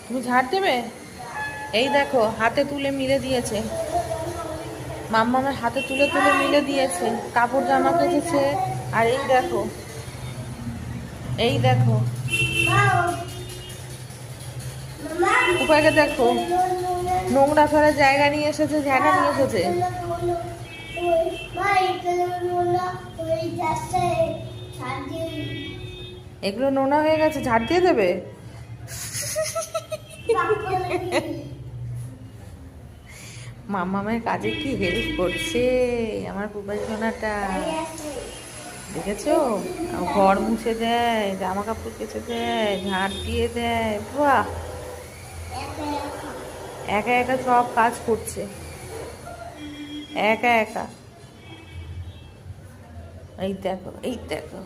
তুমি ঝাড় দেবে? এই দেখো হাতে তুলে মিলে দিয়েছে, মাম্মামের হাতে তুলে তুলে মিলে দিয়েছে, কাপড় জামা কেচেছে। আর এই দেখো, এই দেখো উপায়কে দেখো, নোংরা ফেলার জায়গা নিয়ে এসেছে, ঝাঁটা নিয়ে এসেছে। এগুলো নোংরা হয়ে গেছে, ঝাড় দিয়ে দেবে? মাম্মামের কাজে কি হেল্প করছে আমার পুপাই সোনাটা, দেখেছো? ঘর মুছে দেয়, জামা কাপড় কেচে দেয়, ঝাড় দিয়ে দেয়, বাহ! একা একা সব কাজ করছে, একা একা। এই দেখো, এই দেখো।